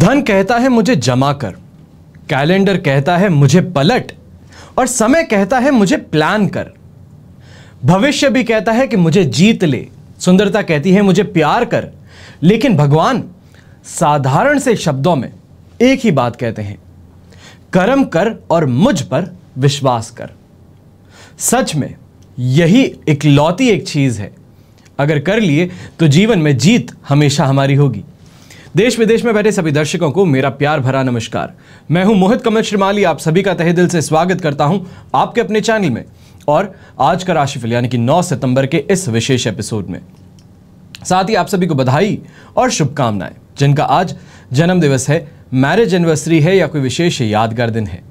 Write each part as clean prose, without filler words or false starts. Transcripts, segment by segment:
धन कहता है मुझे जमा कर, कैलेंडर कहता है मुझे पलट, और समय कहता है मुझे प्लान कर। भविष्य भी कहता है कि मुझे जीत ले, सुंदरता कहती है मुझे प्यार कर। लेकिन भगवान साधारण से शब्दों में एक ही बात कहते हैं, कर्म कर और मुझ पर विश्वास कर। सच में यही इकलौती एक चीज है, अगर कर लिए तो जीवन में जीत हमेशा हमारी होगी। देश विदेश में बैठे सभी दर्शकों को मेरा प्यार भरा नमस्कार। मैं हूं मोहित कमल श्रीमाली, आप सभी का तहे दिल से स्वागत करता हूं आपके अपने चैनल में और आज का राशिफल यानी कि 9 सितंबर के इस विशेष एपिसोड में। साथ ही आप सभी को बधाई और शुभकामनाएं जिनका आज जन्म दिवस है, मैरिज एनिवर्सरी है या कोई विशेष यादगार दिन है।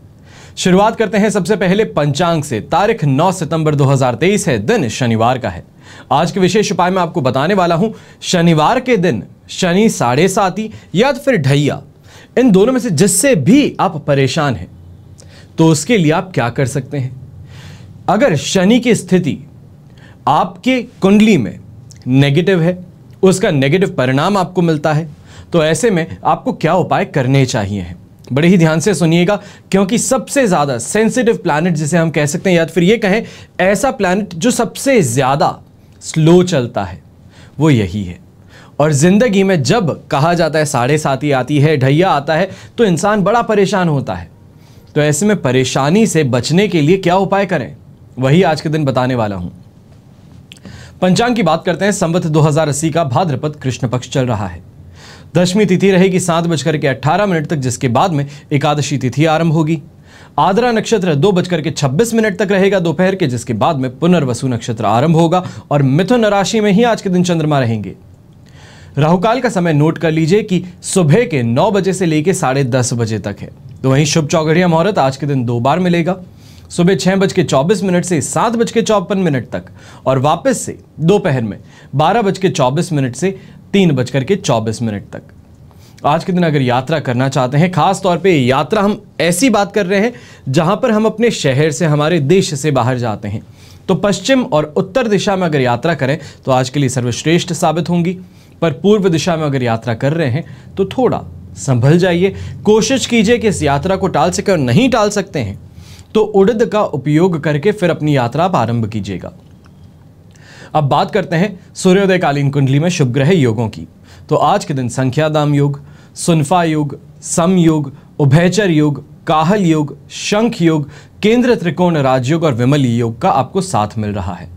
शुरुआत करते हैं सबसे पहले पंचांग से। तारीख 9 सितंबर 2023 है, दिन शनिवार का है। आज के विशेष उपाय में आपको बताने वाला हूं, शनिवार के दिन शनि 7.5 या फिर ढैया, इन दोनों में से जिससे भी आप परेशान हैं तो उसके लिए आप क्या कर सकते हैं। अगर शनि की स्थिति आपके कुंडली में नेगेटिव है, उसका नेगेटिव परिणाम आपको मिलता है, तो ऐसे में आपको क्या उपाय करने चाहिए हैं। बड़े ही ध्यान से सुनिएगा, क्योंकि सबसे ज्यादा सेंसिटिव प्लैनेट जिसे हम कह सकते हैं या फिर ये कहें ऐसा प्लैनेट जो सबसे ज्यादा स्लो चलता है वो यही है। और जिंदगी में जब कहा जाता है 7.5 आती है, ढैया आता है, तो इंसान बड़ा परेशान होता है। तो ऐसे में परेशानी से बचने के लिए क्या उपाय करें, वही आज के दिन बताने वाला हूं। पंचांग की बात करते हैं। संवत 2080 का भाद्रपद कृष्ण पक्ष चल रहा है। दशमी तिथि रहेगी 7:18 तक, जिसके बाद में एकादशी तिथि आरंभ होगी। आद्रा नक्षत्र 2:26 तक रहेगा दोपहर के, जिसके बाद में पुनर्वसु नक्षत्र आरंभ होगा और मिथुन राशि में ही आज के दिन चंद्रमा रहेंगे। राहुकाल का समय नोट कर लीजिए कि सुबह के 9 बजे से लेकर 10:30 बजे तक है। तो वहीं शुभ चौघड़िया मुहूर्त आज के दिन 2 बार मिलेगा, सुबह 6:24 से 7:54 तक और वापस से दोपहर में 12:24 से 3:24 तक। आज के दिन अगर यात्रा करना चाहते हैं, खास तौर पे यात्रा हम ऐसी बात कर रहे हैं जहां पर हम अपने शहर से, हमारे देश से बाहर जाते हैं, तो पश्चिम और उत्तर दिशा में अगर यात्रा करें तो आज के लिए सर्वश्रेष्ठ साबित होंगी। पर पूर्व दिशा में अगर यात्रा कर रहे हैं तो थोड़ा संभल जाइए, कोशिश कीजिए कि इस यात्रा को टाल सके, और नहीं टाल सकते हैं तो उड़द का उपयोग करके फिर अपनी यात्रा आरंभ कीजिएगा। अब बात करते हैं सूर्योदय कालीन कुंडली में शुभ ग्रह योगों की। तो आज के दिन संख्यादाम योग, सुनफा योग, सम योग, उभयचर योग, काहल योग, शंख योग, केंद्र त्रिकोण राजयोग और विमल योग का आपको साथ मिल रहा है।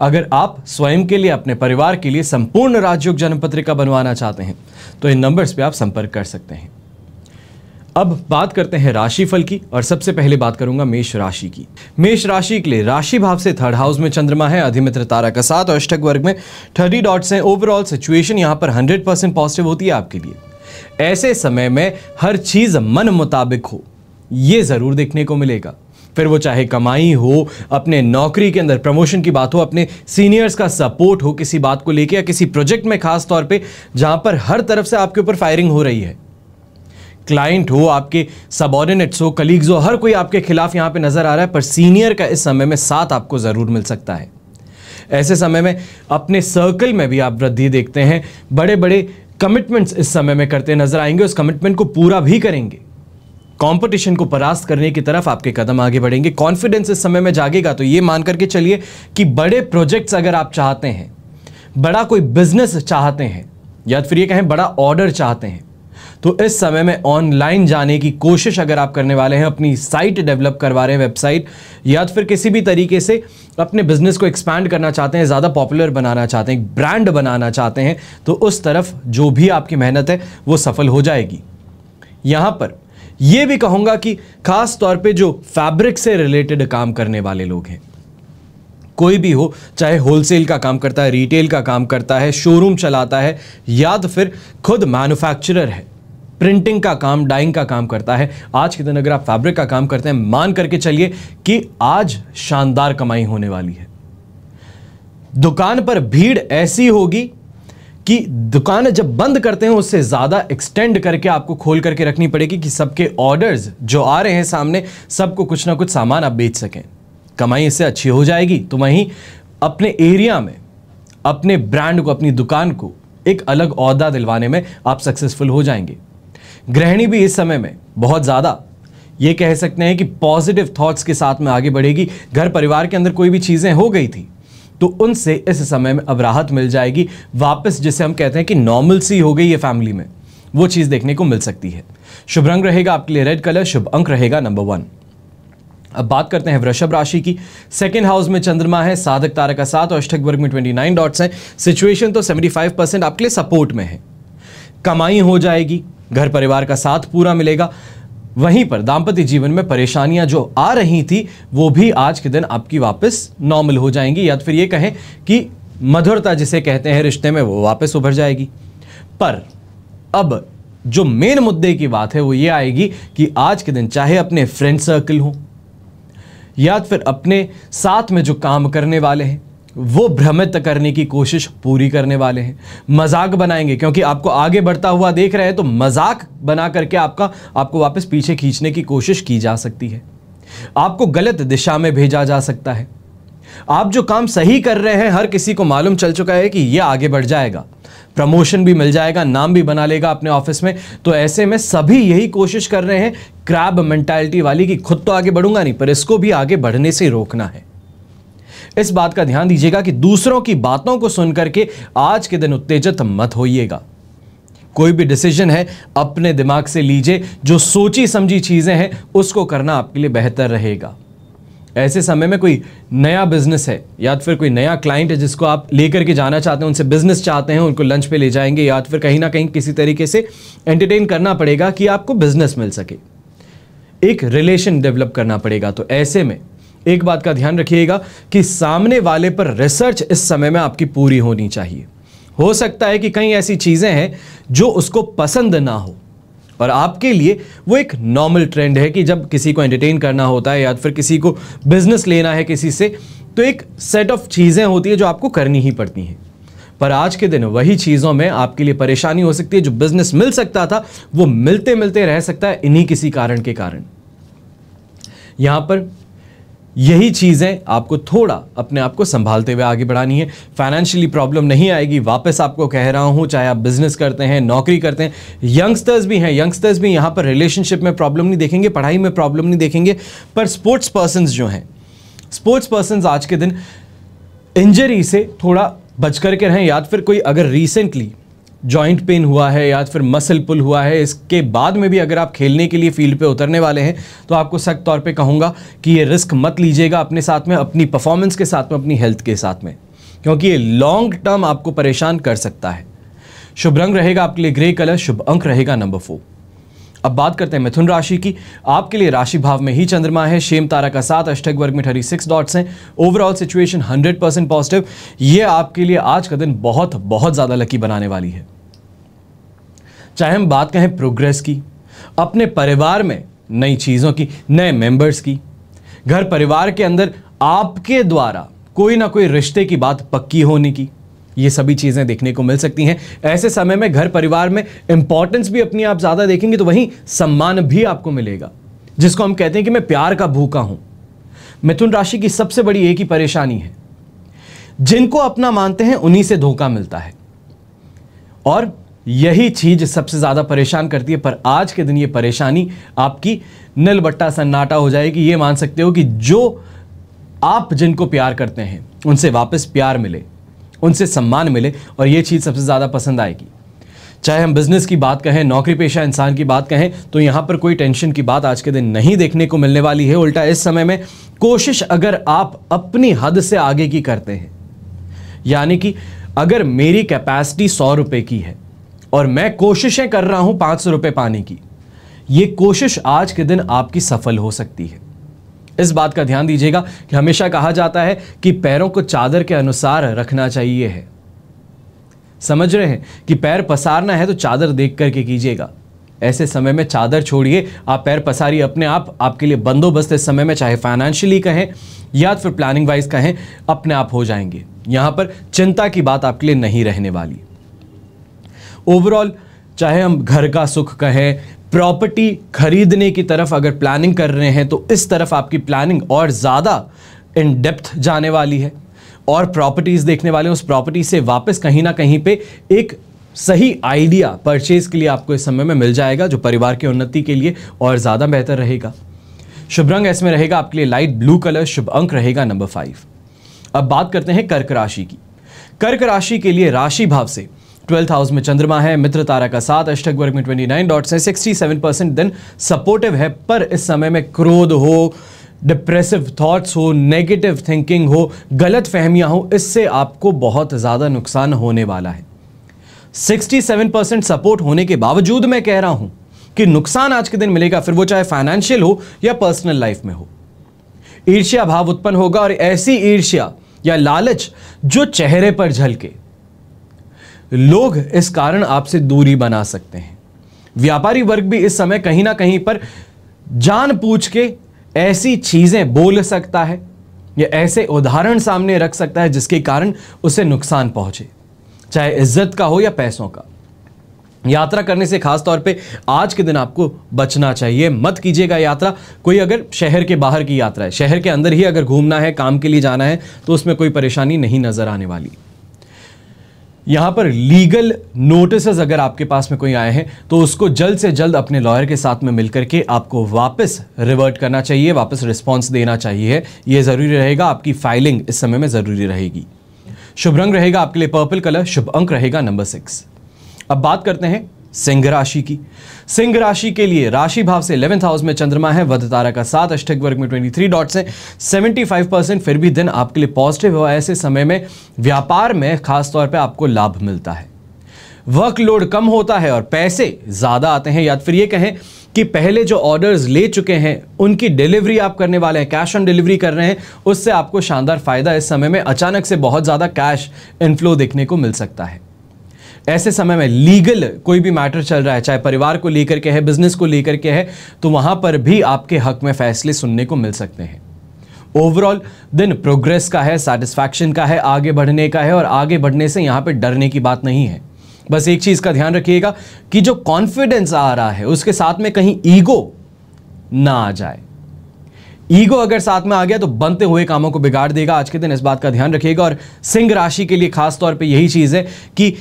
अगर आप स्वयं के लिए, अपने परिवार के लिए संपूर्ण राजयोग जन्म पत्रिका बनवाना चाहते हैं तो इन नंबर्स पे आप संपर्क कर सकते हैं। अब बात करते हैं राशिफल की, और सबसे पहले बात करूंगा मेष राशि की। मेष राशि के लिए राशि भाव से 3rd हाउस में चंद्रमा है, अधिमित्र तारा का 7 और अष्टक वर्ग में 30 डॉट्स हैं। ओवरऑल सिचुएशन यहां पर 100% पॉजिटिव होती है आपके लिए। ऐसे समय में हर चीज मन मुताबिक हो, यह जरूर देखने को मिलेगा। फिर वो चाहे कमाई हो, अपने नौकरी के अंदर प्रमोशन की बात हो, अपने सीनियर्स का सपोर्ट हो किसी बात को लेकर, या किसी प्रोजेक्ट में खास तौर पे जहां पर हर तरफ से आपके ऊपर फायरिंग हो रही है। क्लाइंट हो, आपके सबऑर्डिनेट्स हो, कलीग्स हो, हर कोई आपके खिलाफ यहां पे नजर आ रहा है, पर सीनियर का इस समय में साथ आपको जरूर मिल सकता है। ऐसे समय में अपने सर्कल में भी आप वृद्धि देखते हैं। बड़े बड़े कमिटमेंट्स इस समय में करते नजर आएंगे, उस कमिटमेंट को पूरा भी करेंगे। कंपटीशन को परास्त करने की तरफ आपके कदम आगे बढ़ेंगे। कॉन्फिडेंस इस समय में जागेगा। तो ये मान करके चलिए कि बड़े प्रोजेक्ट्स अगर आप चाहते हैं, बड़ा कोई बिजनेस चाहते हैं, या फिर ये कहें बड़ा ऑर्डर चाहते हैं, तो इस समय में ऑनलाइन जाने की कोशिश अगर आप करने वाले हैं, अपनी साइट डेवलप करवा रहे हैं, वेबसाइट, या फिर किसी भी तरीके से अपने बिजनेस को एक्सपैंड करना चाहते हैं, ज़्यादा पॉपुलर बनाना चाहते हैं, ब्रांड बनाना चाहते हैं, तो उस तरफ जो भी आपकी मेहनत है वो सफल हो जाएगी। यहाँ पर यह भी कहूँगा कि खास तौर पे जो फैब्रिक से रिलेटेड काम करने वाले लोग हैं, कोई भी हो, चाहे होलसेल का काम करता है, रिटेल का काम करता है, शोरूम चलाता है, या तो फिर खुद मैन्युफैक्चरर है, प्रिंटिंग का काम, डाइंग का काम करता है, आज के दिन अगर आप फैब्रिक का काम करते हैं, मान करके चलिए कि आज शानदार कमाई होने वाली है। दुकान पर भीड़ ऐसी होगी कि दुकान जब बंद करते हैं उससे ज़्यादा एक्सटेंड करके आपको खोल करके रखनी पड़ेगी कि सबके ऑर्डर्स जो आ रहे हैं सामने, सबको कुछ ना कुछ सामान आप बेच सकें। कमाई इससे अच्छी हो जाएगी। तो वहीं अपने एरिया में अपने ब्रांड को, अपनी दुकान को एक अलग ओहदा दिलवाने में आप सक्सेसफुल हो जाएंगे। गृहिणी भी इस समय में बहुत ज़्यादा ये कह सकते हैं कि पॉजिटिव थॉट्स के साथ में आगे बढ़ेगी। घर परिवार के अंदर कोई भी चीज़ें हो गई थी तो उनसे इस समय में अब राहत मिल जाएगी। वापस जिसे हम कहते हैं कि नॉर्मलसी हो गई है फैमिली में, वो चीज़ देखने को मिल सकती है। शुभ रंग रहेगा आपके लिए रेड कलर, शुभ अंक रहेगा नंबर 1। अब बात करते हैं वृषभ राशि की। सेकेंड हाउस में चंद्रमा है, साधक तारा का 7 और अष्टक वर्ग में 29 डॉट्स हैं। सिचुएशन तो 75% आपके लिए सपोर्ट में है, कमाई हो जाएगी, घर परिवार का साथ पूरा मिलेगा। वहीं पर दाम्पत्य जीवन में परेशानियां जो आ रही थी वो भी आज के दिन आपकी वापस नॉर्मल हो जाएंगी, या फिर ये कहें कि मधुरता जिसे कहते हैं रिश्ते में वो वापस उभर जाएगी। पर अब जो मेन मुद्दे की बात है वो ये आएगी कि आज के दिन चाहे अपने फ्रेंड सर्कल हो या फिर अपने साथ में जो काम करने वाले हैं वो भ्रमित करने की कोशिश पूरी करने वाले हैं, मजाक बनाएंगे, क्योंकि आपको आगे बढ़ता हुआ देख रहे हैं तो मजाक बना करके आपको वापस पीछे खींचने की कोशिश की जा सकती है, आपको गलत दिशा में भेजा जा सकता है। आप जो काम सही कर रहे हैं हर किसी को मालूम चल चुका है कि ये आगे बढ़ जाएगा, प्रमोशन भी मिल जाएगा, नाम भी बना लेगा अपने ऑफिस में। तो ऐसे में सभी यही कोशिश कर रहे हैं क्रैब मेंटालिटी वाली कि खुद तो आगे बढ़ूंगा नहीं पर इसको भी आगे बढ़ने से रोकना है। इस बात का ध्यान दीजिएगा कि दूसरों की बातों को सुनकर के आज के दिन उत्तेजित मत होइएगा। कोई भी डिसीजन है अपने दिमाग से लीजिए, जो सोची समझी चीजें हैं उसको करना आपके लिए बेहतर रहेगा। ऐसे समय में कोई नया बिजनेस है या फिर कोई नया क्लाइंट है जिसको आप लेकर के जाना चाहते हैं, उनसे बिजनेस चाहते हैं, उनको लंच पे ले जाएंगे या फिर कहीं ना कहीं किसी तरीके से एंटरटेन करना पड़ेगा कि आपको बिजनेस मिल सके, एक रिलेशन डेवलप करना पड़ेगा। तो ऐसे में एक बात का ध्यान रखिएगा कि सामने वाले पर रिसर्च इस समय में आपकी पूरी होनी चाहिए। हो सकता है कि कई ऐसी चीजें हैं जो उसको पसंद ना हो और आपके लिए वो एक नॉर्मल ट्रेंड है कि जब किसी को एंटरटेन करना होता है या फिर किसी को बिजनेस लेना है किसी से, तो एक सेट ऑफ चीजें होती है जो आपको करनी ही पड़ती हैं। पर आज के दिन वही चीजों में आपके लिए परेशानी हो सकती है। जो बिजनेस मिल सकता था वो मिलते मिलते रह सकता है इन्हीं किसी कारण के कारण। यहां पर यही चीजें आपको थोड़ा अपने आप को संभालते हुए आगे बढ़ानी है। फाइनेंशियली प्रॉब्लम नहीं आएगी, वापस आपको कह रहा हूं, चाहे आप बिजनेस करते हैं, नौकरी करते हैं, यंगस्टर्स भी हैं, यंगस्टर्स भी यहां पर रिलेशनशिप में प्रॉब्लम नहीं देखेंगे, पढ़ाई में प्रॉब्लम नहीं देखेंगे। पर स्पोर्ट्स पर्सन्स जो हैं, स्पोर्ट्स पर्सन्स आज के दिन इंजरी से थोड़ा बच करके रहें, या फिर कोई अगर रिसेंटली जॉइंट पेन हुआ है या फिर मसल पुल हुआ है, इसके बाद में भी अगर आप खेलने के लिए फील्ड पे उतरने वाले हैं तो आपको सख्त तौर पे कहूँगा कि ये रिस्क मत लीजिएगा अपने साथ में, अपनी परफॉर्मेंस के साथ में, अपनी हेल्थ के साथ में, क्योंकि ये लॉन्ग टर्म आपको परेशान कर सकता है। शुभ रंग रहेगा आपके लिए ग्रे कलर, शुभ अंक रहेगा नंबर 4। अब बात करते हैं मिथुन राशि की। आपके लिए राशि भाव में ही चंद्रमा है, शेम तारा का 7, अष्टक वर्ग में 36 डॉट्स हैं। Overall situation 100% positive. ये आपके लिए आज का दिन बहुत बहुत ज़्यादा लकी बनाने वाली है। चाहे हम बात कहें प्रोग्रेस की, अपने परिवार में नई चीज़ों की, नए मेंबर्स की, घर परिवार के अंदर आपके द्वारा कोई ना कोई रिश्ते की बात पक्की होने की, ये सभी चीज़ें देखने को मिल सकती हैं। ऐसे समय में घर परिवार में इंपॉर्टेंस भी अपनी आप ज़्यादा देखेंगे तो वहीं सम्मान भी आपको मिलेगा, जिसको हम कहते हैं कि मैं प्यार का भूखा हूं। मिथुन राशि की सबसे बड़ी एक ही परेशानी है, जिनको अपना मानते हैं उन्हीं से धोखा मिलता है और यही चीज सबसे ज्यादा परेशान करती है। पर आज के दिन ये परेशानी आपकी नीलबट्टा सन्नाटा हो जाएगी। ये मान सकते हो कि जो आप जिनको प्यार करते हैं उनसे वापस प्यार मिले, उनसे सम्मान मिले और ये चीज सबसे ज्यादा पसंद आएगी। चाहे हम बिजनेस की बात कहें, नौकरी पेशा इंसान की बात कहें, तो यहां पर कोई टेंशन की बात आज के दिन नहीं देखने को मिलने वाली है। उल्टा इस समय में कोशिश अगर आप अपनी हद से आगे की करते हैं, यानी कि अगर मेरी कैपेसिटी 100 रुपए की है और मैं कोशिशें कर रहा हूं 500 रुपए पाने की, ये कोशिश आज के दिन आपकी सफल हो सकती है। इस बात का ध्यान दीजिएगा कि हमेशा कहा जाता है कि पैरों को चादर के अनुसार रखना चाहिए है। समझ रहे हैं कि पैर पसारना है तो चादर देख करके कीजिएगा। ऐसे समय में चादर छोड़िए, आप पैर पसारिए अपने आप। आपके लिए बंदोबस्त इस समय में, चाहे फाइनेंशियली कहें या फिर प्लानिंग वाइज कहें, अपने आप हो जाएंगे। यहां पर चिंता की बात आपके लिए नहीं रहने वाली। ओवरऑल चाहे हम घर का सुख कहें, प्रॉपर्टी खरीदने की तरफ अगर प्लानिंग कर रहे हैं तो इस तरफ आपकी प्लानिंग और ज़्यादा इन डेप्थ जाने वाली है और प्रॉपर्टीज़ देखने वाले हैं। उस प्रॉपर्टी से वापस कहीं ना कहीं पे एक सही आइडिया परचेज के लिए आपको इस समय में मिल जाएगा, जो परिवार की उन्नति के लिए और ज़्यादा बेहतर रहेगा। शुभ रंग इसमें रहेगा आपके लिए लाइट ब्लू कलर, शुभ अंक रहेगा नंबर 5। अब बात करते हैं कर्क राशि की। कर्क राशि के लिए राशि भाव से 12th हाउस में चंद्रमा है, मित्र तारा का 7, अष्टक वर्ग में 29 डॉट्स है, 67% दिन सपोर्टिव है। पर इस समय में क्रोध हो, डिप्रेसिव थॉट्स हो, नेगेटिव थिंकिंग हो, गलत फहमियां हो, इससे आपको बहुत ज़्यादा नुकसान होने वाला है। 67% सपोर्ट होने के बावजूद मैं कह रहा हूं कि नुकसान आज के दिन मिलेगा, फिर वो चाहे फाइनेंशियल हो या पर्सनल लाइफ में हो। ईर्ष्या भाव उत्पन्न होगा और ऐसी ईर्ष्या या लालच जो चेहरे पर झलके, लोग इस कारण आपसे दूरी बना सकते हैं। व्यापारी वर्ग भी इस समय कहीं ना कहीं पर जानबूझ के ऐसी चीजें बोल सकता है या ऐसे उदाहरण सामने रख सकता है जिसके कारण उसे नुकसान पहुंचे, चाहे इज्जत का हो या पैसों का। यात्रा करने से खास तौर पे आज के दिन आपको बचना चाहिए, मत कीजिएगा यात्रा। कोई अगर शहर के बाहर की यात्रा है, शहर के अंदर ही अगर घूमना है, काम के लिए जाना है, तो उसमें कोई परेशानी नहीं नजर आने वाली। यहां पर लीगल नोटिस अगर आपके पास में कोई आए हैं तो उसको जल्द से जल्द अपने लॉयर के साथ में मिलकर के आपको वापस रिवर्ट करना चाहिए, वापस रिस्पॉन्स देना चाहिए। यह जरूरी रहेगा, आपकी फाइलिंग इस समय में जरूरी रहेगी। शुभ रंग रहेगा आपके लिए पर्पल कलर, शुभ अंक रहेगा नंबर 6। अब बात करते हैं सिंह राशि की। सिंह राशि के लिए राशि भाव से 11th हाउस में चंद्रमा है, वध तारा का 7, अष्टक वर्ग में 23 डॉट्स हैं, 75% फिर भी दिन आपके लिए पॉजिटिव हुआ। ऐसे समय में व्यापार में खास तौर पे आपको लाभ मिलता है, वर्कलोड कम होता है और पैसे ज्यादा आते हैं। या फिर ये कहें कि पहले जो ऑर्डर्स ले चुके हैं उनकी डिलीवरी आप करने वाले हैं, कैश ऑन डिलीवरी कर रहे हैं, उससे आपको शानदार फायदा इस समय में अचानक से बहुत ज्यादा कैश इनफ्लो देखने को मिल सकता है। ऐसे समय में लीगल कोई भी मैटर चल रहा है, चाहे परिवार को लेकर के है, बिजनेस को लेकर के है, तो वहां पर भी आपके हक में फैसले सुनने को मिल सकते हैं। ओवरऑल दिन प्रोग्रेस का है, सैटिस्फैक्शन का है, आगे बढ़ने का है। और आगे बढ़ने से यहां पे डरने की बात नहीं है। बस एक चीज का ध्यान रखिएगा कि जो कॉन्फिडेंस आ रहा है उसके साथ में कहीं ईगो ना आ जाए। ईगो अगर साथ में आ गया तो बनते हुए कामों को बिगाड़ देगा। आज के दिन इस बात का ध्यान रखिएगा। और सिंह राशि के लिए खास तौर पे यही चीज है कि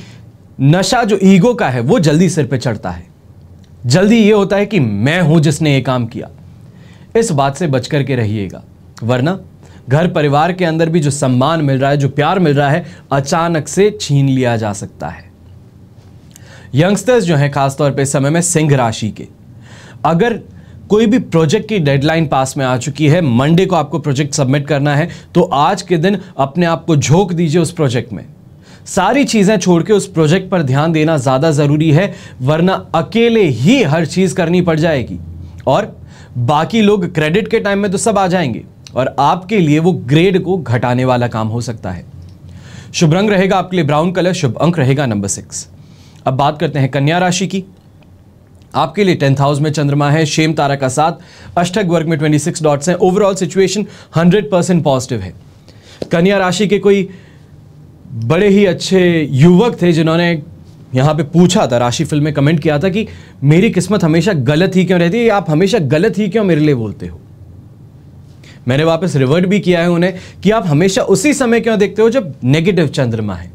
नशा जो ईगो का है वो जल्दी सिर पे चढ़ता है। जल्दी ये होता है कि मैं हूं जिसने ये काम किया। इस बात से बच करके रहिएगा, वरना घर परिवार के अंदर भी जो सम्मान मिल रहा है, जो प्यार मिल रहा है, अचानक से छीन लिया जा सकता है। यंगस्टर्स जो हैं खासतौर पे समय में सिंह राशि के, अगर कोई भी प्रोजेक्ट की डेडलाइन पास में आ चुकी है, मंडे को आपको प्रोजेक्ट सबमिट करना है, तो आज के दिन अपने आप को झोंक दीजिए उस प्रोजेक्ट में। सारी चीजें छोड़ के उस प्रोजेक्ट पर ध्यान देना ज्यादा जरूरी है, वरना अकेले ही हर चीज करनी पड़ जाएगी और बाकी लोग क्रेडिट के टाइम में तो सब आ जाएंगे और आपके लिए वो ग्रेड को घटाने वाला काम हो सकता है। शुभ रंग रहेगा आपके लिए ब्राउन कलर, शुभ अंक रहेगा नंबर 6। अब बात करते हैं कन्या राशि की। आपके लिए 10th हाउस में चंद्रमा है, शेम तारा का 7, अष्टक वर्ग में 26 डॉट्स हैं। ओवरऑल सिचुएशन 100% पॉजिटिव है। कन्या राशि के कोई बड़े ही अच्छे युवक थे जिन्होंने यहां पे पूछा था, राशिफल में कमेंट किया था कि मेरी किस्मत हमेशा गलत ही क्यों रहती है, आप हमेशा गलत ही क्यों मेरे लिए बोलते हो। मैंने वापस रिवर्ट भी किया है उन्हें कि आप हमेशा उसी समय क्यों देखते हो जब नेगेटिव चंद्रमा है।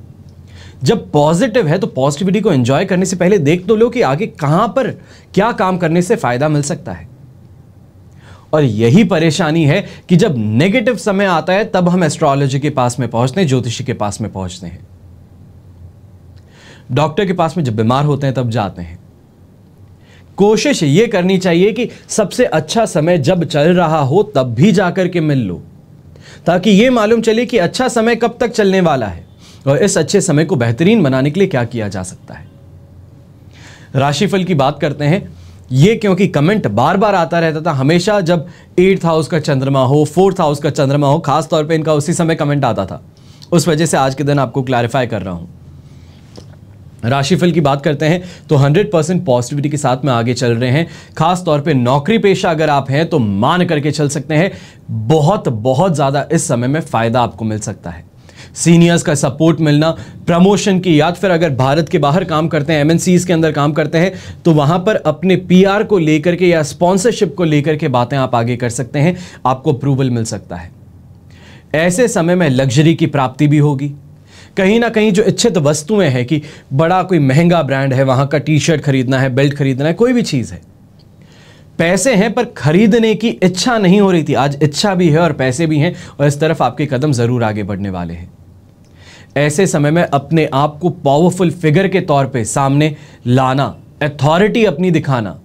जब पॉजिटिव है तो पॉजिटिविटी को एंजॉय करने से पहले देख तो लो कि आगे कहां पर क्या काम करने से फायदा मिल सकता है। और यही परेशानी है कि जब नेगेटिव समय आता है तब हम एस्ट्रोलॉजी के पास में पहुंचते हैं, ज्योतिषी के पास में पहुंचते हैं, डॉक्टर के पास में जब बीमार होते हैं तब जाते हैं। कोशिश यह करनी चाहिए कि सबसे अच्छा समय जब चल रहा हो तब भी जाकर के मिल लो, ताकि यह मालूम चले कि अच्छा समय कब तक चलने वाला है और इस अच्छे समय को बेहतरीन बनाने के लिए क्या किया जा सकता है। राशिफल की बात करते हैं, ये क्योंकि कमेंट बार बार आता रहता था हमेशा जब 8th हाउस का चंद्रमा हो, 4th हाउस का चंद्रमा हो, खास तौर पे इनका उसी समय कमेंट आता था। उस वजह से आज के दिन आपको क्लैरिफाई कर रहा हूं। राशिफल की बात करते हैं तो 100% पॉजिटिविटी के साथ में आगे चल रहे हैं। खास तौर पे नौकरी पेशा अगर आप हैं तो मान करके चल सकते हैं, बहुत ज्यादा इस समय में फायदा आपको मिल सकता है। सीनियर्स का सपोर्ट मिलना, प्रमोशन की, या फिर अगर भारत के बाहर काम करते हैं, एमएनसीज के अंदर काम करते हैं, तो वहां पर अपने पीआर को लेकर के या स्पॉन्सरशिप को लेकर के बातें आप आगे कर सकते हैं, आपको अप्रूवल मिल सकता है। ऐसे समय में लग्जरी की प्राप्ति भी होगी। कहीं ना कहीं जो इच्छित वस्तुएं हैं कि बड़ा कोई महंगा ब्रांड है, वहां का टी शर्ट खरीदना है, बेल्ट खरीदना है, कोई भी चीज है, पैसे हैं पर खरीदने की इच्छा नहीं हो रही थी, आज इच्छा भी है और पैसे भी हैं और इस तरफ आपके कदम जरूर आगे बढ़ने वाले हैं। ऐसे समय में अपने आप को पावरफुल फिगर के तौर पे सामने लाना, अथॉरिटी अपनी दिखाना,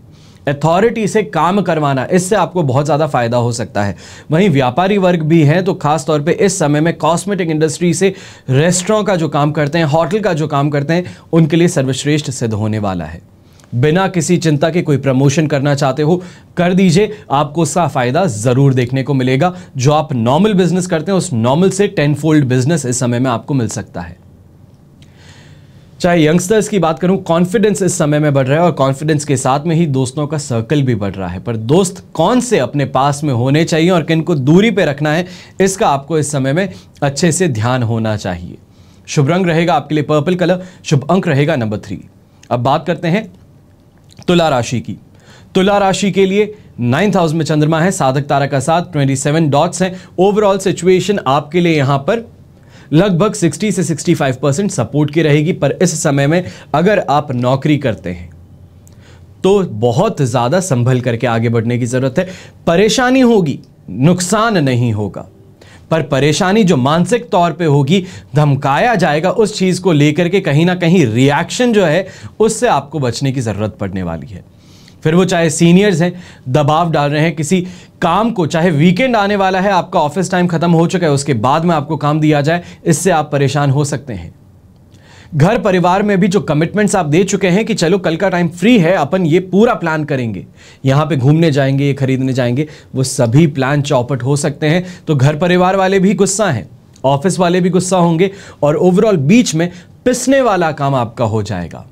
अथॉरिटी से काम करवाना, इससे आपको बहुत ज़्यादा फायदा हो सकता है। वहीं व्यापारी वर्ग भी हैं तो खास तौर पे इस समय में कॉस्मेटिक इंडस्ट्री से रेस्टोरेंट का जो काम करते हैं, होटल का जो काम करते हैं, उनके लिए सर्वश्रेष्ठ सिद्ध होने वाला है। बिना किसी चिंता के कोई प्रमोशन करना चाहते हो कर दीजिए, आपको उसका फायदा जरूर देखने को मिलेगा। जो आप नॉर्मल बिजनेस करते हैं उस नॉर्मल से 10 फोल्ड बिजनेस इस समय में आपको मिल सकता है। चाहे यंगस्टर्स की बात करूं, कॉन्फिडेंस इस समय में बढ़ रहा है और कॉन्फिडेंस के साथ में ही दोस्तों का सर्कल भी बढ़ रहा है। पर दोस्त कौन से अपने पास में होने चाहिए और किन को दूरी पे रखना है, इसका आपको इस समय में अच्छे से ध्यान होना चाहिए। शुभ रंग रहेगा आपके लिए पर्पल कलर, शुभ अंक रहेगा नंबर 3। अब बात करते हैं तुला राशि की। तुला राशि के लिए 9th हाउस में चंद्रमा है, साधक तारा का साथ 27 डॉट्स हैं। ओवरऑल सिचुएशन आपके लिए यहां पर लगभग 60 से 65% सपोर्ट की रहेगी। पर इस समय में अगर आप नौकरी करते हैं तो बहुत ज्यादा संभल करके आगे बढ़ने की जरूरत है। परेशानी होगी, नुकसान नहीं होगा, पर परेशानी जो मानसिक तौर पे होगी, धमकाया जाएगा, उस चीज को लेकर के कहीं ना कहीं रिएक्शन जो है उससे आपको बचने की जरूरत पड़ने वाली है। फिर वो चाहे सीनियर्स हैं, दबाव डाल रहे हैं किसी काम को, चाहे वीकेंड आने वाला है, आपका ऑफिस टाइम खत्म हो चुका है, उसके बाद में आपको काम दिया जाए, इससे आप परेशान हो सकते हैं। घर परिवार में भी जो कमिटमेंट्स आप दे चुके हैं कि चलो कल का टाइम फ्री है, अपन ये पूरा प्लान करेंगे, यहां पे घूमने जाएंगे, ये खरीदने जाएंगे, वो सभी प्लान चौपट हो सकते हैं। तो घर परिवार वाले भी गुस्सा हैं, ऑफिस वाले भी गुस्सा होंगे और ओवरऑल बीच में पिसने वाला काम आपका हो जाएगा।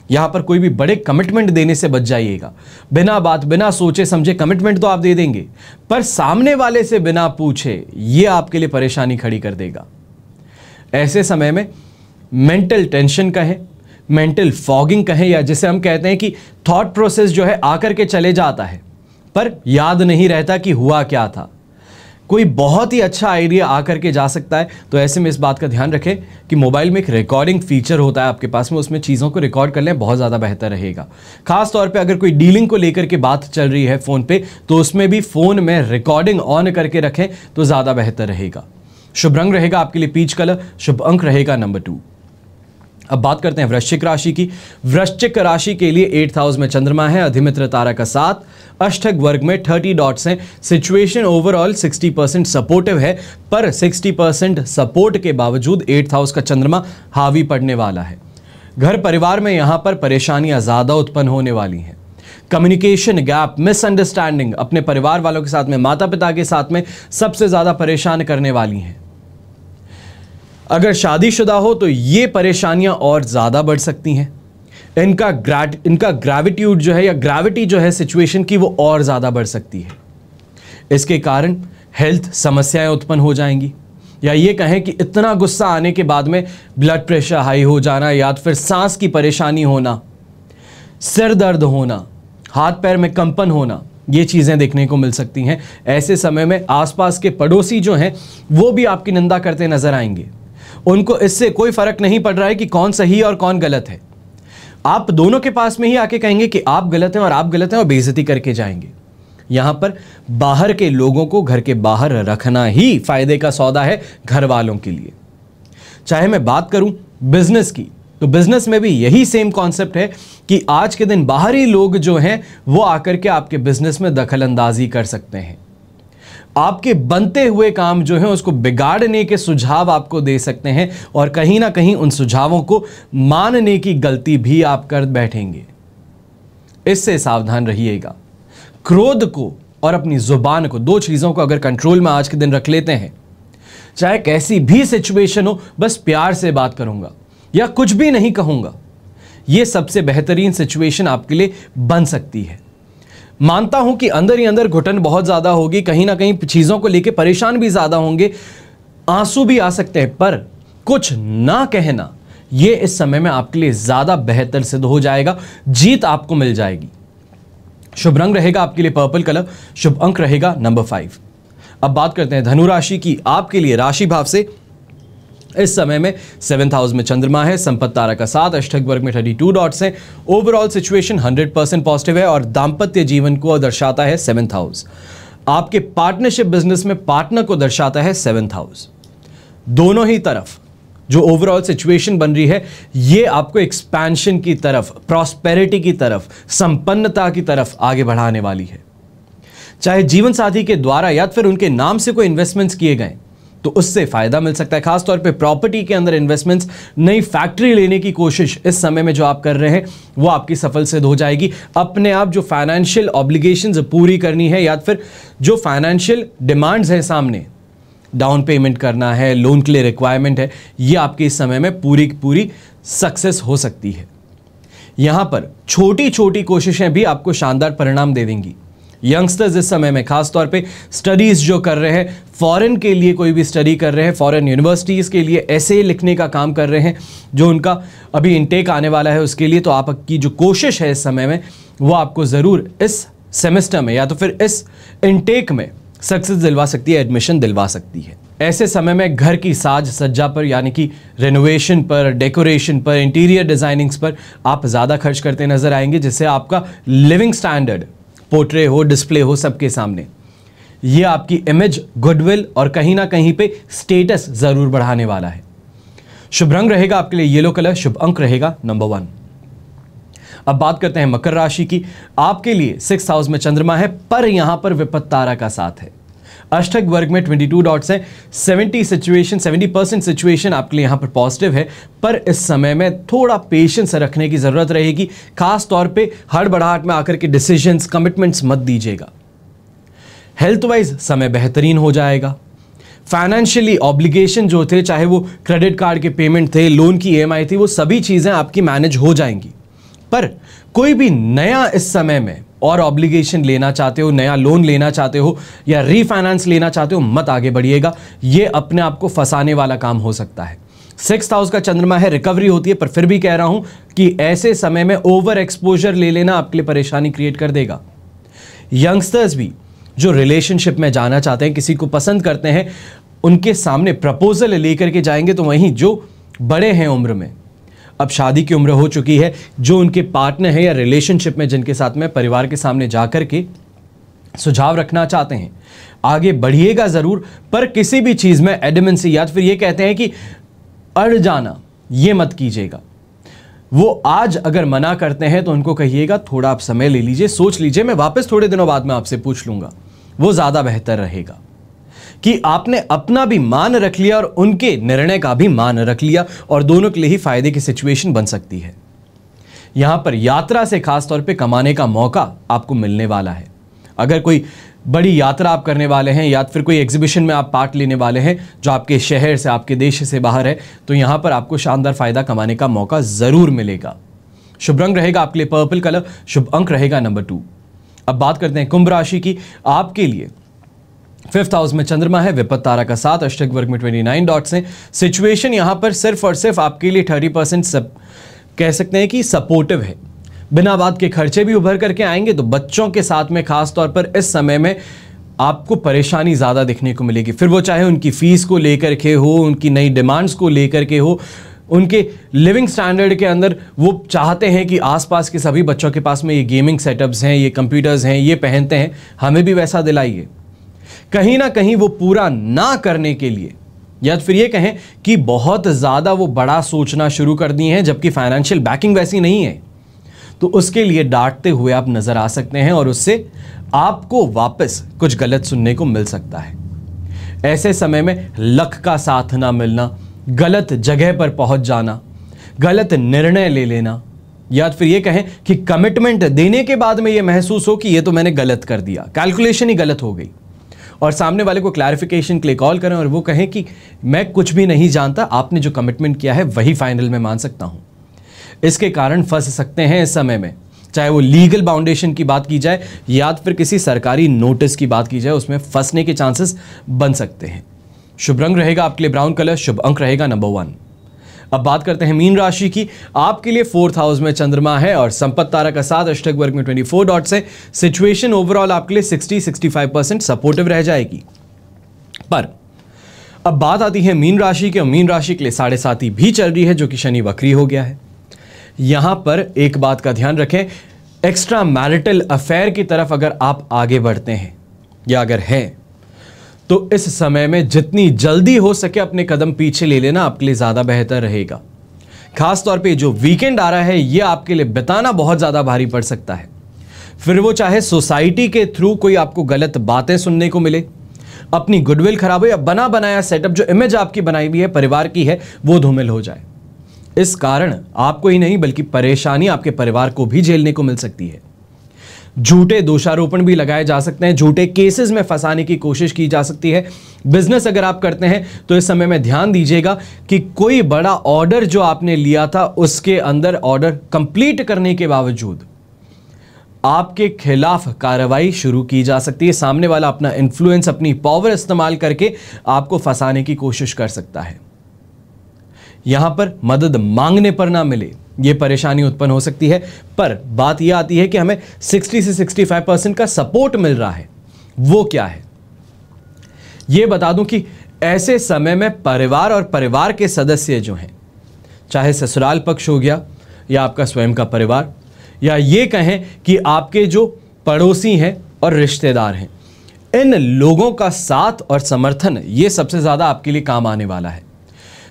यहां पर कोई भी बड़े कमिटमेंट देने से बच जाइएगा। बिना बात, बिना सोचे समझे कमिटमेंट तो आप दे देंगे, पर सामने वाले से बिना पूछे ये आपके लिए परेशानी खड़ी कर देगा। ऐसे समय में मेंटल टेंशन कहें, मेंटल फॉगिंग कहें, या जिसे हम कहते हैं कि थॉट प्रोसेस जो है आकर के चले जाता है पर याद नहीं रहता कि हुआ क्या था। कोई बहुत ही अच्छा आइडिया आकर के जा सकता है। तो ऐसे में इस बात का ध्यान रखें कि मोबाइल में एक रिकॉर्डिंग फीचर होता है आपके पास में, उसमें चीज़ों को रिकॉर्ड कर लें, बहुत ज़्यादा बेहतर रहेगा। खास तौर पे अगर कोई डीलिंग को लेकर के बात चल रही है फ़ोन पे, तो उसमें भी फ़ोन में रिकॉर्डिंग ऑन करके रखें तो ज़्यादा बेहतर रहेगा। शुभ रंग रहेगा आपके लिए पीच कलर, शुभ अंक रहेगा नंबर 2। अब बात करते हैं वृश्चिक राशि की। वृश्चिक राशि के लिए 8th हाउस में चंद्रमा है, अधिमित्र तारा का साथ, अष्टक वर्ग में 30 डॉट्स हैं। सिचुएशन ओवरऑल 60% सपोर्टिव है, पर 60% सपोर्ट के बावजूद 8th हाउस का चंद्रमा हावी पड़ने वाला है। घर परिवार में यहां पर परेशानियां ज्यादा उत्पन्न होने वाली हैं। कम्युनिकेशन गैप, मिसअंडरस्टैंडिंग अपने परिवार वालों के साथ में, माता पिता के साथ में सबसे ज्यादा परेशान करने वाली हैं। अगर शादीशुदा हो तो ये परेशानियां और ज़्यादा बढ़ सकती हैं। इनका ग्रेविट्यूड जो है या ग्रेविटी जो है सिचुएशन की, वो और ज़्यादा बढ़ सकती है। इसके कारण हेल्थ समस्याएं उत्पन्न हो जाएंगी, या ये कहें कि इतना गुस्सा आने के बाद में ब्लड प्रेशर हाई हो जाना, या फिर सांस की परेशानी होना, सिर दर्द होना, हाथ पैर में कंपन होना, ये चीज़ें देखने को मिल सकती हैं। ऐसे समय में आसपास के पड़ोसी जो हैं वो भी आपकी निंदा करते नजर आएंगे। उनको इससे कोई फर्क नहीं पड़ रहा है कि कौन सही और कौन गलत है। आप दोनों के पास में ही आके कहेंगे कि आप गलत हैं और आप गलत हैं, और बेइज्जती करके जाएंगे। यहां पर बाहर के लोगों को घर के बाहर रखना ही फायदे का सौदा है घर वालों के लिए। चाहे मैं बात करूं बिजनेस की, तो बिजनेस में भी यही सेम कॉन्सेप्ट है कि आज के दिन बाहरी लोग जो हैं वो आकर के आपके बिजनेस में दखल अंदाजी कर सकते हैं। आपके बनते हुए काम जो है उसको बिगाड़ने के सुझाव आपको दे सकते हैं, और कहीं ना कहीं उन सुझावों को मानने की गलती भी आप कर बैठेंगे। इससे सावधान रहिएगा। क्रोध को और अपनी जुबान को, दो चीजों को अगर कंट्रोल में आज के दिन रख लेते हैं, चाहे कैसी भी सिचुएशन हो, बस प्यार से बात करूंगा या कुछ भी नहीं कहूंगा, यह सबसे बेहतरीन सिचुएशन आपके लिए बन सकती है। मानता हूं कि अंदर ही अंदर घुटन बहुत ज्यादा होगी, कहीं ना कहीं चीजों को लेकर परेशान भी ज्यादा होंगे, आंसू भी आ सकते हैं, पर कुछ ना कहना यह इस समय में आपके लिए ज्यादा बेहतर सिद्ध हो जाएगा। जीत आपको मिल जाएगी। शुभ रंग रहेगा आपके लिए पर्पल कलर, शुभ अंक रहेगा नंबर 5। अब बात करते हैं धनु राशि की। आपके लिए राशि भाव से इस समय में 7th हाउस में चंद्रमा है, संपत्ति तारा का 7, अष्टक वर्ग में 32 डॉट्स हैं। ओवरऑल सिचुएशन 100% पॉजिटिव है और दाम्पत्य जीवन को दर्शाता है 7th हाउस। आपके पार्टनरशिप बिजनेस में पार्टनर को दर्शाता है 7th हाउस। दोनों ही तरफ जो ओवरऑल सिचुएशन बन रही है ये आपको एक्सपेंशन की तरफ, प्रॉस्पेरिटी की तरफ, संपन्नता की तरफ आगे बढ़ाने वाली है। चाहे जीवन साथी के द्वारा या फिर उनके नाम से कोई इन्वेस्टमेंट्स किए गए तो उससे फायदा मिल सकता है। खासतौर पे प्रॉपर्टी के अंदर इन्वेस्टमेंट्स, नई फैक्ट्री लेने की कोशिश इस समय में जो आप कर रहे हैं वो आपकी सफल सिद्ध हो जाएगी। अपने आप जो फाइनेंशियल ऑब्लिगेशंस पूरी करनी है या फिर जो फाइनेंशियल डिमांड्स हैं सामने, डाउन पेमेंट करना है, लोन के लिए रिक्वायरमेंट है, ये आपके इस समय में पूरी की पूरी सक्सेस हो सकती है। यहां पर छोटी छोटी कोशिशें भी आपको शानदार परिणाम दे देंगी। यंगस्टर्स इस समय में खासतौर पे स्टडीज जो कर रहे हैं, फॉरेन के लिए कोई भी स्टडी कर रहे हैं, फॉरेन यूनिवर्सिटीज़ के लिए ऐसे लिखने का काम कर रहे हैं जो उनका अभी इनटेक आने वाला है उसके लिए, तो आपकी जो कोशिश है इस समय में वो आपको ज़रूर इस सेमेस्टर में या तो फिर इस इनटेक में सक्सेस दिलवा सकती है, एडमिशन दिलवा सकती है। ऐसे समय में घर की साज सज्जा पर यानी कि रेनोवेशन पर, डेकोरेशन पर, इंटीरियर डिज़ाइनिंग्स पर आप ज़्यादा खर्च करते नजर आएंगे, जिससे आपका लिविंग स्टैंडर्ड, पोर्ट्रे हो, डिस्प्ले हो, सबके सामने ये आपकी इमेज, गुडविल और कहीं ना कहीं पे स्टेटस ज़रूर बढ़ाने वाला है। शुभ रंग रहेगा आपके लिए येलो कलर, शुभ अंक रहेगा नंबर 1। अब बात करते हैं मकर राशि की। आपके लिए 6th हाउस में चंद्रमा है पर यहां पर विपत्ति तारा का साथ है। अष्टक वर्ग में 22 डॉट्स हैं। 70% सिचुएशन आपके लिए यहां पर पॉजिटिव है, पर इस समय में थोड़ा पेशेंस रखने की जरूरत रहेगी। खास तौर पे हड़बड़ाहट में आकर के डिसीजंस, कमिटमेंट्स मत दीजिएगा। हेल्थ वाइज समय बेहतरीन हो जाएगा। फाइनेंशियली ऑब्लिगेशन जो थे, चाहे वो क्रेडिट कार्ड के पेमेंट थे, लोन की EMI थी, वो सभी चीजें आपकी मैनेज हो जाएंगी। पर कोई भी नया इस समय में और ऑब्लिगेशन लेना चाहते हो, नया लोन लेना चाहते हो या रीफाइनेंस लेना चाहते हो, मत आगे बढ़िएगा। ये अपने आप को फंसाने वाला काम हो सकता है। 6th हाउस का चंद्रमा है, रिकवरी होती है, पर फिर भी कह रहा हूं कि ऐसे समय में ओवर एक्सपोजर ले लेना आपके लिए परेशानी क्रिएट कर देगा। यंगस्टर्स भी जो रिलेशनशिप में जाना चाहते हैं, किसी को पसंद करते हैं, उनके सामने प्रपोजल लेकर के जाएंगे, तो वहीं जो बड़े हैं उम्र में, अब शादी की उम्र हो चुकी है, जो उनके पार्टनर है या रिलेशनशिप में जिनके साथ में परिवार के सामने जाकर के सुझाव रखना चाहते हैं, आगे बढ़िएगा जरूर, पर किसी भी चीज में एडमेंसी या फिर ये कहते हैं कि अड़ जाना, ये मत कीजिएगा। वो आज अगर मना करते हैं तो उनको कहिएगा थोड़ा आप समय ले लीजिए, सोच लीजिए, मैं वापस थोड़े दिनों बाद में आपसे पूछ लूंगा। वो ज्यादा बेहतर रहेगा कि आपने अपना भी मान रख लिया और उनके निर्णय का भी मान रख लिया, और दोनों के लिए ही फायदे की सिचुएशन बन सकती है। यहां पर यात्रा से खासतौर पे कमाने का मौका आपको मिलने वाला है। अगर कोई बड़ी यात्रा आप करने वाले हैं या फिर कोई एग्जीबिशन में आप पार्ट लेने वाले हैं जो आपके शहर से, आपके देश से बाहर है, तो यहां पर आपको शानदार फायदा कमाने का मौका जरूर मिलेगा। शुभ रंग रहेगा आपके लिए पर्पल कलर, शुभ अंक रहेगा नंबर 2। अब बात करते हैं कुंभ राशि की। आपके लिए 5th हाउस में चंद्रमा है, विपत्ति तारा का 7, अष्टक वर्ग में 29 डॉट्स हैं। सिचुएशन यहां पर सिर्फ और सिर्फ आपके लिए 30% कह सकते हैं कि सपोर्टिव है। बिना बात के खर्चे भी उभर करके आएंगे, तो बच्चों के साथ में खास तौर पर इस समय में आपको परेशानी ज़्यादा देखने को मिलेगी। फिर वो चाहे उनकी फीस को लेकर के हो, उनकी नई डिमांड्स को लेकर के हो, उनके लिविंग स्टैंडर्ड के अंदर वो चाहते हैं कि आसपास के सभी बच्चों के पास में ये गेमिंग सेटअप्स हैं, ये कंप्यूटर्स हैं, ये पहनते हैं, हमें भी वैसा दिलाइए। कहीं ना कहीं वो पूरा ना करने के लिए या फिर ये कहें कि बहुत ज़्यादा वो बड़ा सोचना शुरू कर दिए हैं, जबकि फाइनेंशियल बैकिंग वैसी नहीं है, तो उसके लिए डांटते हुए आप नजर आ सकते हैं और उससे आपको वापस कुछ गलत सुनने को मिल सकता है। ऐसे समय में लक का साथ ना मिलना, गलत जगह पर पहुंच जाना, गलत निर्णय ले लेना, या फिर ये कहें कि कमिटमेंट देने के बाद में ये महसूस हो कि ये तो मैंने गलत कर दिया, कैलकुलेशन ही गलत हो गई, और सामने वाले को क्लैरिफिकेशन के लिए कॉल करें और वो कहें कि मैं कुछ भी नहीं जानता, आपने जो कमिटमेंट किया है वही फाइनल में मान सकता हूं। इसके कारण फंस सकते हैं इस समय में, चाहे वो लीगल बाउंडेशन की बात की जाए या फिर किसी सरकारी नोटिस की बात की जाए, उसमें फंसने के चांसेस बन सकते हैं। शुभ रंग रहेगा आपके लिए ब्राउन कलर, शुभ अंक रहेगा नंबर 1। अब बात करते हैं मीन राशि की। आपके लिए 4th हाउस में चंद्रमा है और संपत्ति तारा का 7, अष्टक वर्ग में 24 डॉट्स है। सिचुएशन ओवरऑल आपके लिए 60-65% सपोर्टिव रह जाएगी, पर अब बात आती है मीन राशि के, और मीन राशि के लिए 7.5 भी चल रही है, जो कि शनि वक्री हो गया है। यहां पर एक बात का ध्यान रखें, एक्स्ट्रा मैरिटल अफेयर की तरफ अगर आप आगे बढ़ते हैं या अगर हैं, तो इस समय में जितनी जल्दी हो सके अपने कदम पीछे ले लेना आपके लिए ज्यादा बेहतर रहेगा। खास तौर पे जो वीकेंड आ रहा है ये आपके लिए बिताना बहुत ज्यादा भारी पड़ सकता है। फिर वो चाहे सोसाइटी के थ्रू कोई आपको गलत बातें सुनने को मिले, अपनी गुडविल खराब हो, या बना बनाया सेटअप जो इमेज आपकी बनाई हुई है परिवार की है वो धूमिल हो जाए। इस कारण आपको ही नहीं बल्कि परेशानी आपके परिवार को भी झेलने को मिल सकती है। झूठे दोषारोपण भी लगाए जा सकते हैं, झूठे केसेस में फंसाने की कोशिश की जा सकती है। बिजनेस अगर आप करते हैं तो इस समय में ध्यान दीजिएगा कि कोई बड़ा ऑर्डर जो आपने लिया था उसके अंदर ऑर्डर कंप्लीट करने के बावजूद आपके खिलाफ कार्रवाई शुरू की जा सकती है। सामने वाला अपना इन्फ्लुएंस, अपनी पावर इस्तेमाल करके आपको फंसाने की कोशिश कर सकता है। यहां पर मदद मांगने पर ना मिले, यह परेशानी उत्पन्न हो सकती है। पर बात यह आती है कि हमें 60 से 65% का सपोर्ट मिल रहा है। वो क्या है यह बता दूं कि ऐसे समय में परिवार और परिवार के सदस्य जो हैं, चाहे ससुराल पक्ष हो गया या आपका स्वयं का परिवार, या ये कहें कि आपके जो पड़ोसी हैं और रिश्तेदार हैं, इन लोगों का साथ और समर्थन ये सबसे ज्यादा आपके लिए काम आने वाला है।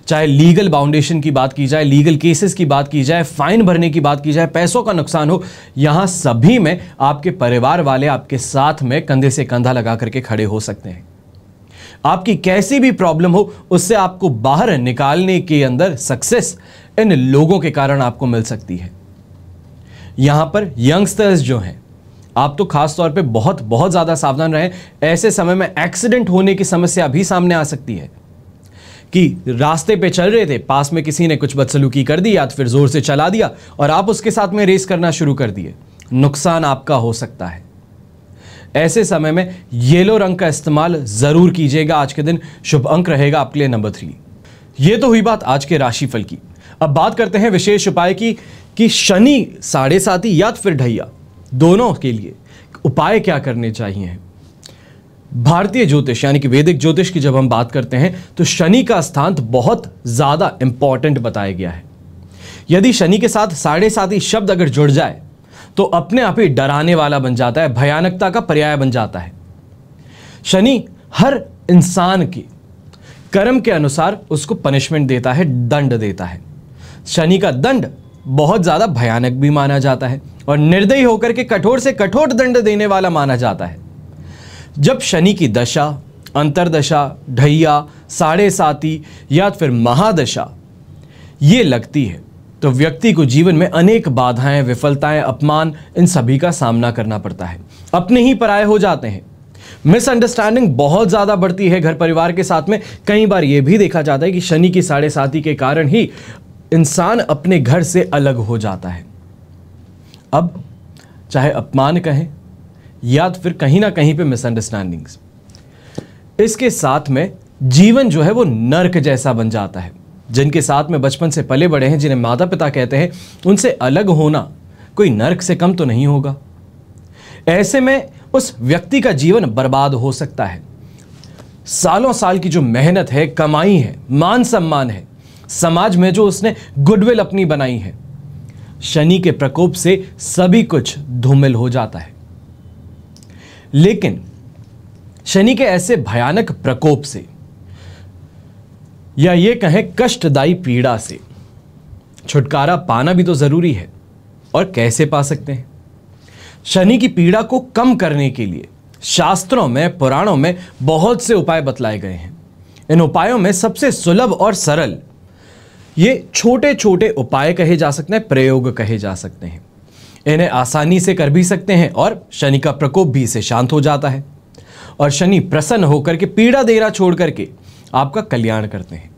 चाहे लीगल बाउंडेशन की बात की जाए, लीगल केसेस की बात की जाए, फाइन भरने की बात की जाए, पैसों का नुकसान हो, यहां सभी में आपके परिवार वाले आपके साथ में कंधे से कंधा लगा करके खड़े हो सकते हैं। आपकी कैसी भी प्रॉब्लम हो उससे आपको बाहर निकालने के अंदर सक्सेस इन लोगों के कारण आपको मिल सकती है। यहां पर यंगस्टर्स जो हैं, आप तो खास तौर पे बहुत ज्यादा सावधान रहें। ऐसे समय में एक्सीडेंट होने की समस्या भी सामने आ सकती है कि रास्ते पे चल रहे थे, पास में किसी ने कुछ बदसलूकी कर दी या तो फिर जोर से चला दिया और आप उसके साथ में रेस करना शुरू कर दिए, नुकसान आपका हो सकता है। ऐसे समय में येलो रंग का इस्तेमाल जरूर कीजिएगा। आज के दिन शुभ अंक रहेगा आपके लिए नंबर 3। यह तो हुई बात आज के राशिफल की। अब बात करते हैं विशेष उपाय की कि शनि 7.5 या तो फिर ढैया, दोनों के लिए उपाय क्या करने चाहिए। भारतीय ज्योतिष यानी कि वैदिक ज्योतिष की जब हम बात करते हैं तो शनि का स्थान बहुत ज्यादा इंपॉर्टेंट बताया गया है। यदि शनि के साथ 7.5 शब्द अगर जुड़ जाए तो अपने आप ही डराने वाला बन जाता है, भयानकता का पर्याय बन जाता है। शनि हर इंसान के कर्म के अनुसार उसको पनिशमेंट देता है, दंड देता है। शनि का दंड बहुत ज्यादा भयानक भी माना जाता है और निर्दयी होकर के कठोर से कठोर दंड देने वाला माना जाता है। जब शनि की दशा, अंतरदशा, ढैया, 7.5 या फिर महादशा ये लगती है तो व्यक्ति को जीवन में अनेक बाधाएं, विफलताएं, अपमान, इन सभी का सामना करना पड़ता है। अपने ही पराये हो जाते हैं। मिसअंडरस्टैंडिंग बहुत ज्यादा बढ़ती है घर परिवार के साथ में। कई बार यह भी देखा जाता है कि शनि की 7.5 के कारण ही इंसान अपने घर से अलग हो जाता है। अब चाहे अपमान कहें या तो फिर कहीं ना कहीं पे मिसअंडरस्टैंडिंग्स, इसके साथ में जीवन जो है वो नर्क जैसा बन जाता है। जिनके साथ में बचपन से पले बड़े हैं, जिन्हें माता पिता कहते हैं, उनसे अलग होना कोई नर्क से कम तो नहीं होगा। ऐसे में उस व्यक्ति का जीवन बर्बाद हो सकता है। सालों साल की जो मेहनत है, कमाई है, मान सम्मान है, समाज में जो उसने गुडविल अपनी बनाई है, शनि के प्रकोप से सभी कुछ धूमिल हो जाता है। लेकिन शनि के ऐसे भयानक प्रकोप से या ये कहें कष्टदायी पीड़ा से छुटकारा पाना भी तो जरूरी है। और कैसे पा सकते हैं? शनि की पीड़ा को कम करने के लिए शास्त्रों में, पुराणों में बहुत से उपाय बतलाए गए हैं। इन उपायों में सबसे सुलभ और सरल ये छोटे छोटे उपाय कहे जा सकते हैं, प्रयोग कहे जा सकते हैं। इन्हें आसानी से कर भी सकते हैं और शनि का प्रकोप भी इससे शांत हो जाता है और शनि प्रसन्न होकर के पीड़ा देना छोड़ करके आपका कल्याण करते हैं।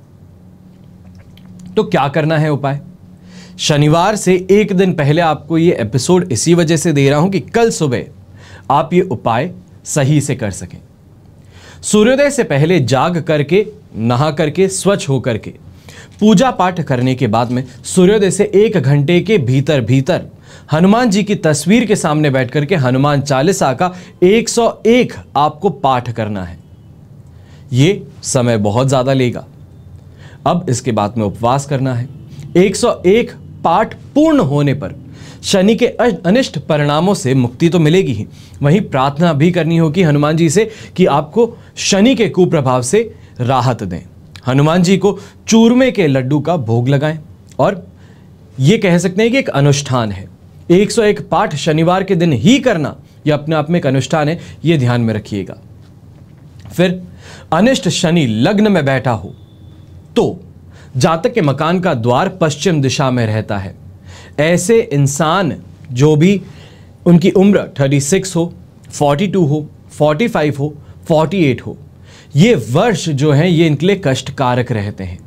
तो क्या करना है उपाय? शनिवार से एक दिन पहले आपको ये एपिसोड इसी वजह से दे रहा हूं कि कल सुबह आप ये उपाय सही से कर सकें। सूर्योदय से पहले जाग करके, नहा करके, स्वच्छ होकर के पूजा पाठ करने के बाद में सूर्योदय से 1 घंटे के भीतर भीतर हनुमान जी की तस्वीर के सामने बैठ करके हनुमान चालीसा का 101 आपको पाठ करना है। ये समय बहुत ज़्यादा लेगा। अब इसके बाद में उपवास करना है। 101 पाठ पूर्ण होने पर शनि के अनिष्ट परिणामों से मुक्ति तो मिलेगी ही, वहीं प्रार्थना भी करनी होगी हनुमान जी से कि आपको शनि के कुप्रभाव से राहत दें। हनुमान जी को चूरमे के लड्डू का भोग लगाएं और ये कह सकते हैं कि एक अनुष्ठान है। 101 पाठ शनिवार के दिन ही करना यह अपने आप में एक अनुष्ठान है, ये ध्यान में रखिएगा। फिर अनिष्ट शनि लग्न में बैठा हो तो जातक के मकान का द्वार पश्चिम दिशा में रहता है। ऐसे इंसान जो भी उनकी उम्र 36 हो, 42 हो, 45 हो, 48 हो, ये वर्ष जो हैं ये इनके लिए कष्टकारक रहते हैं।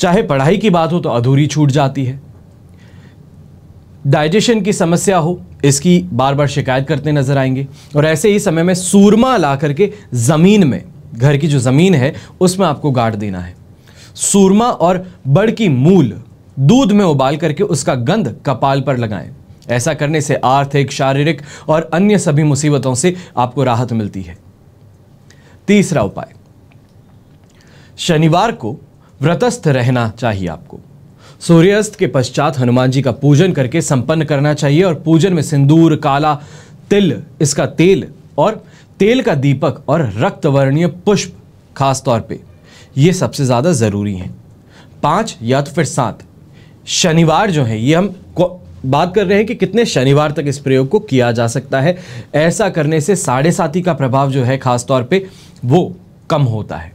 चाहे पढ़ाई की बात हो तो अधूरी छूट जाती है, डाइजेशन की समस्या हो इसकी बार बार शिकायत करते नजर आएंगे, और ऐसे ही समय में सूरमा ला करके ज़मीन में, घर की जो ज़मीन है उसमें आपको गाड़ देना है। सूरमा और बड़ की मूल दूध में उबाल करके उसका गंध कपाल पर लगाएं। ऐसा करने से आर्थिक, शारीरिक और अन्य सभी मुसीबतों से आपको राहत मिलती है। तीसरा उपाय, शनिवार को व्रतस्थ रहना चाहिए आपको। सूर्यास्त के पश्चात हनुमान जी का पूजन करके संपन्न करना चाहिए, और पूजन में सिंदूर, काला तिल, इसका तेल और तेल का दीपक और रक्तवर्णीय पुष्प खास तौर पे ये सबसे ज़्यादा ज़रूरी हैं। 5 या तो फिर 7 शनिवार जो है, ये हम बात कर रहे हैं कि कितने शनिवार तक इस प्रयोग को किया जा सकता है। ऐसा करने से 7.5 का प्रभाव जो है खास तौर पे वो कम होता है।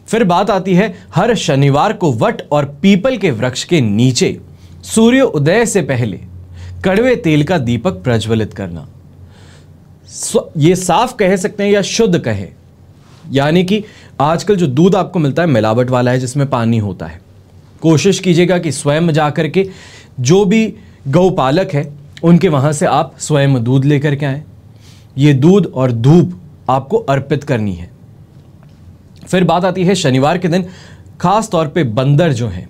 फिर बात आती है हर शनिवार को वट और पीपल के वृक्ष के नीचे सूर्य उदय से पहले कड़वे तेल का दीपक प्रज्वलित करना। ये साफ कह सकते हैं या शुद्ध कहे, यानी कि आजकल जो दूध आपको मिलता है मिलावट वाला है जिसमें पानी होता है। कोशिश कीजिएगा कि स्वयं जाकर के जो भी गौपालक है उनके वहाँ से आप स्वयं दूध लेकर के आएँ। ये दूध और धूप आपको अर्पित करनी है। फिर बात आती है शनिवार के दिन खास तौर पे बंदर जो हैं,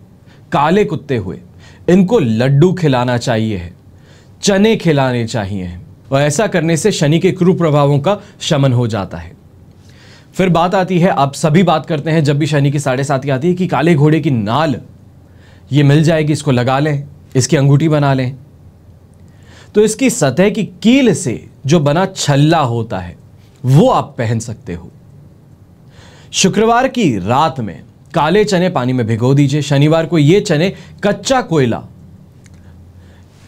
काले कुत्ते हुए, इनको लड्डू खिलाना चाहिए है, चने खिलाने चाहिए हैं, और ऐसा करने से शनि के कुप्रभावों का शमन हो जाता है। फिर बात आती है, आप सभी बात करते हैं जब भी शनि की 7.5 आती है कि काले घोड़े की नाल ये मिल जाएगी, इसको लगा लें, इसकी अंगूठी बना लें। तो इसकी सतह की कील से जो बना छल्ला होता है वो आप पहन सकते हो। शुक्रवार की रात में काले चने पानी में भिगो दीजिए। शनिवार को ये चने कच्चा कोयला,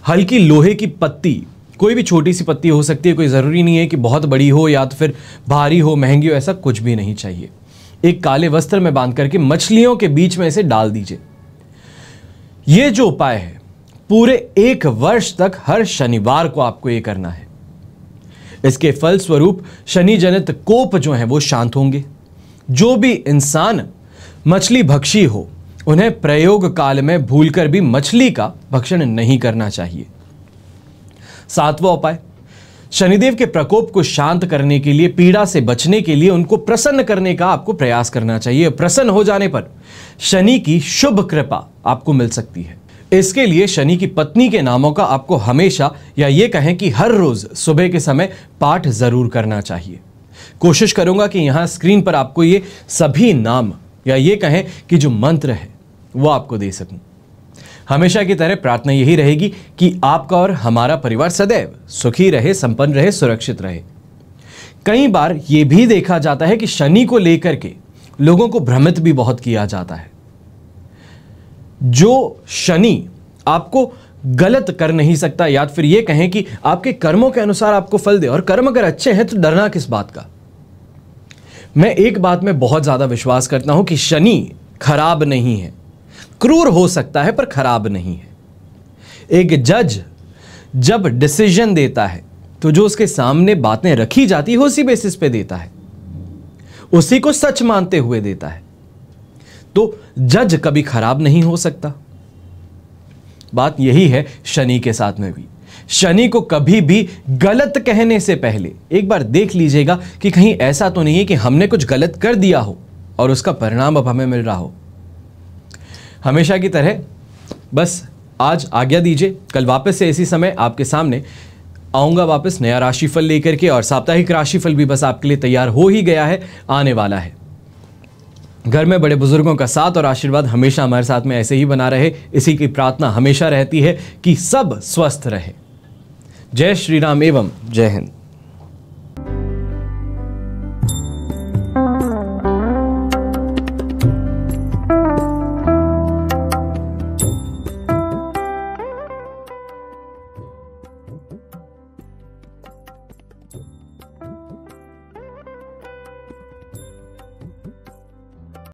हल्की लोहे की पत्ती, कोई भी छोटी सी पत्ती हो सकती है, कोई ज़रूरी नहीं है कि बहुत बड़ी हो या तो फिर भारी हो, महंगी हो, ऐसा कुछ भी नहीं चाहिए। एक काले वस्त्र में बांध करके मछलियों के बीच में इसे डाल दीजिए। ये जो उपाय है पूरे 1 वर्ष तक हर शनिवार को आपको ये करना है। इसके फलस्वरूप शनि जनित कोप जो है वो शांत होंगे। जो भी इंसान मछली भक्षी हो उन्हें प्रयोग काल में भूलकर भी मछली का भक्षण नहीं करना चाहिए। 7वां उपाय, शनिदेव के प्रकोप को शांत करने के लिए, पीड़ा से बचने के लिए उनको प्रसन्न करने का आपको प्रयास करना चाहिए। प्रसन्न हो जाने पर शनि की शुभ कृपा आपको मिल सकती है। इसके लिए शनि की पत्नी के नामों का आपको हमेशा, या ये कहें कि हर रोज सुबह के समय पाठ जरूर करना चाहिए। कोशिश करूंगा कि यहां स्क्रीन पर आपको ये सभी नाम, या ये कहें कि जो मंत्र है वो आपको दे सकूं। हमेशा की तरह प्रार्थना यही रहेगी कि आपका और हमारा परिवार सदैव सुखी रहे, संपन्न रहे, सुरक्षित रहे। कई बार ये भी देखा जाता है कि शनि को लेकर के लोगों को भ्रमित भी बहुत किया जाता है। जो शनि आपको गलत कर नहीं सकता, या फिर ये कहें कि आपके कर्मों के अनुसार आपको फल दे, और कर्म अगर अच्छे हैं तो डरना किस बात का। मैं एक बात में बहुत ज्यादा विश्वास करता हूं कि शनि खराब नहीं है, क्रूर हो सकता है पर खराब नहीं है। एक जज जब डिसीजन देता है तो जो उसके सामने बातें रखी जाती है उसी बेसिस पे देता है, उसी को सच मानते हुए देता है। तो जज कभी खराब नहीं हो सकता। बात यही है शनि के साथ में भी। शनि को कभी भी गलत कहने से पहले एक बार देख लीजिएगा कि कहीं ऐसा तो नहीं है कि हमने कुछ गलत कर दिया हो और उसका परिणाम अब हमें मिल रहा हो। हमेशा की तरह बस आज आज्ञा दीजिए, कल वापस से इसी समय आपके सामने आऊँगा वापस नया राशिफल लेकर के, और साप्ताहिक राशिफल भी बस आपके लिए तैयार हो ही गया है, आने वाला है। घर में बड़े बुजुर्गों का साथ और आशीर्वाद हमेशा हमारे साथ में ऐसे ही बना रहे, इसी की प्रार्थना हमेशा रहती है कि सब स्वस्थ रहे। जय श्री राम एवं जय हिंद।